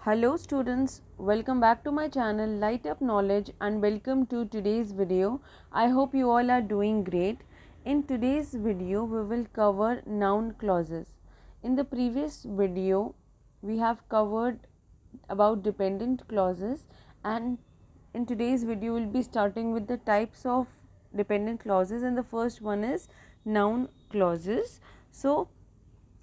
Hello students, welcome back to my channel Lightup Knowledge and welcome to today's video. I hope you all are doing great. In today's video we will cover noun clauses. In the previous video we have covered about dependent clauses, and in today's video we will be starting with the types of dependent clauses, and the first one is noun clauses. So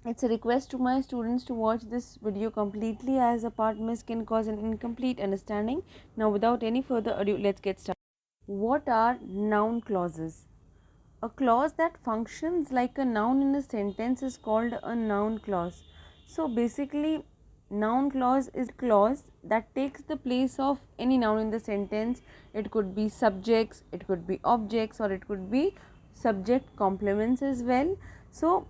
it's a request to my students to watch this video completely, as a part miss can cause an incomplete understanding. Now without any further ado, let's get started. What are noun clauses? A clause that functions like a noun in a sentence is called a noun clause. So basically, noun clause is a clause that takes the place of any noun in the sentence. It could be subjects, it could be objects, or it could be subject complements as well. So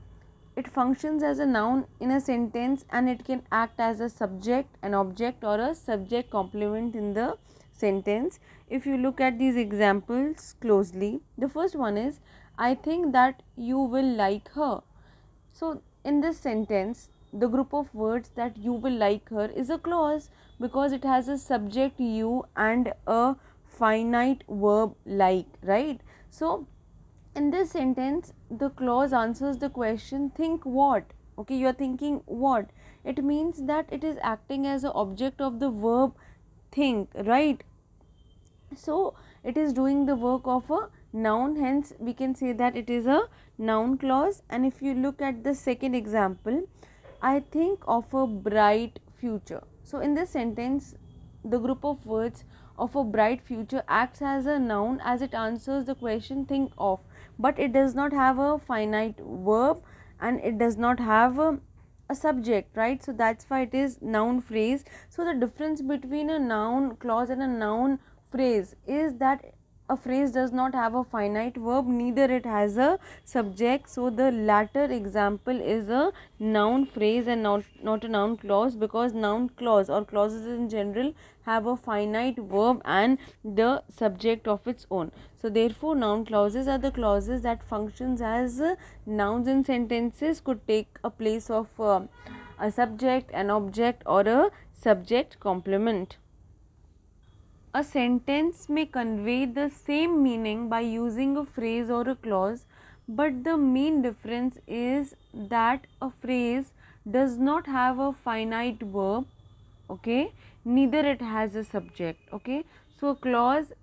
it functions as a noun in a sentence, and it can act as a subject, an object, or a subject complement in the sentence. If you look at these examples closely, the first one is, I think that you will like her. So in this sentence, the group of words that you will like her is a clause because it has a subject you and a finite verb like, right? So in this sentence the clause answers the question think what. Okay, you are thinking what. It means that it is acting as an object of the verb think, right? So it is doing the work of a noun, hence we can say that it is a noun clause. And if you look at the second example, I think of a bright future. So in this sentence the group of words of a bright future acts as a noun as it answers the question think of, but it does not have a finite verb and it does not have a subject, right? So that's why it is noun phrase. So the difference between a noun clause and a noun phrase is that a phrase does not have a finite verb, neither it has a subject. So the latter example is a noun phrase and not a noun clause, because noun clause or clauses in general have a finite verb and the subject of its own. So therefore noun clauses are the clauses that functions as nouns in sentences, could take a place of a subject, an object, or a subject complement. A sentence may convey the same meaning by using a phrase or a clause, but the main difference is that a phrase does not have a finite verb, okay, neither it has a subject, okay. So a clause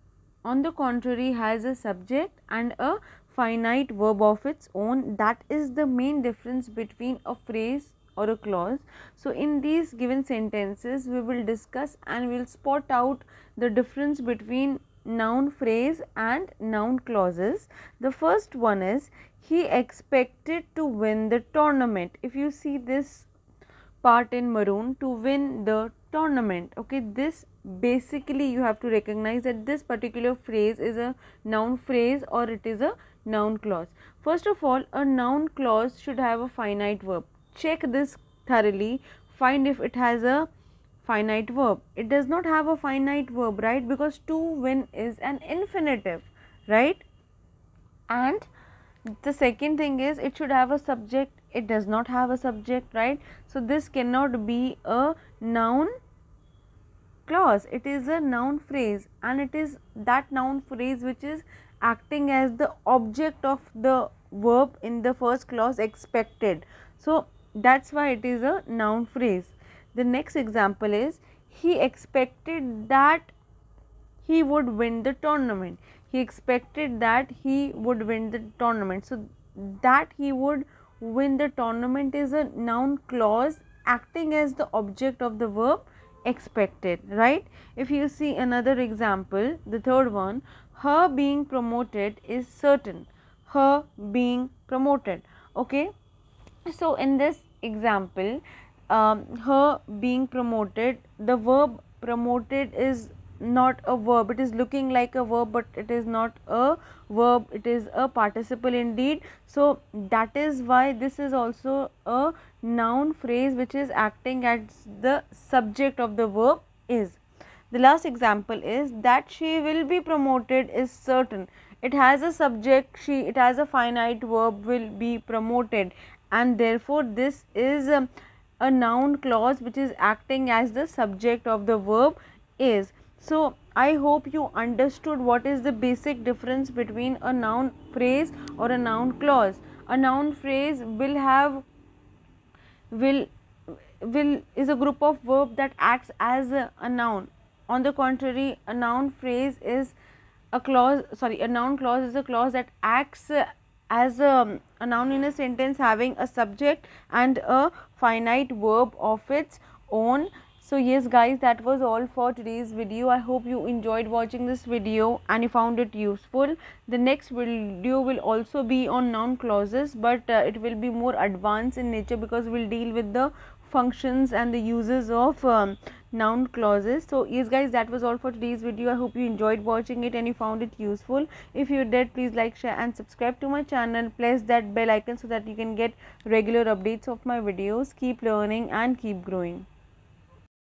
on the contrary has a subject and a finite verb of its own. That is the main difference between a phrase or a clause. So in these given sentences we will discuss and we will spot out the difference between noun phrase and noun clauses. The first one is, he expected to win the tournament. If you see this part in maroon, to win the tournament, okay, this basically you have to recognize that this particular phrase is a noun phrase or it is a noun clause. First of all, a noun clause should have a finite verb. Check this thoroughly, find if it has a finite verb. It does not have a finite verb, right, because to win is an infinitive, right? And the second thing is, it should have a subject. It does not have a subject, right? So this cannot be a noun clause, it is a noun phrase, and it is that noun phrase which is acting as the object of the verb in the first clause expected. So that's why it is a noun phrase. The next example is, he expected that he would win the tournament. He expected that he would win the tournament. So that he would win the tournament is a noun clause acting as the object of the verb expected, right? If you see another example, the third one, her being promoted is certain. Her being promoted, okay. So in this example, her being promoted, the verb promoted is not a verb. It is looking like a verb, but it is not a verb, it is a participle indeed. So that is why this is also a noun phrase which is acting as the subject of the verb is. The last example is, that she will be promoted is certain. It has a subject she, it has a finite verb will be promoted, and therefore this is a noun clause which is acting as the subject of the verb is. So I hope you understood what is the basic difference between a noun phrase or a noun clause. A noun phrase will is a group of verb that acts as a noun. On the contrary, a noun phrase is a noun clause is a clause that acts as a noun in a sentence having a subject and a finite verb of its own. So yes guys, that was all for today's video. I hope you enjoyed watching this video and you found it useful. The next video will also be on noun clauses, but it will be more advanced in nature because we'll deal with the functions and the uses of noun clauses. So yes guys, that was all for today's video. I hope you enjoyed watching it and you found it useful. If you did, please like, share and subscribe to my channel. Press that bell icon so that you can get regular updates of my videos. Keep learning and keep growing.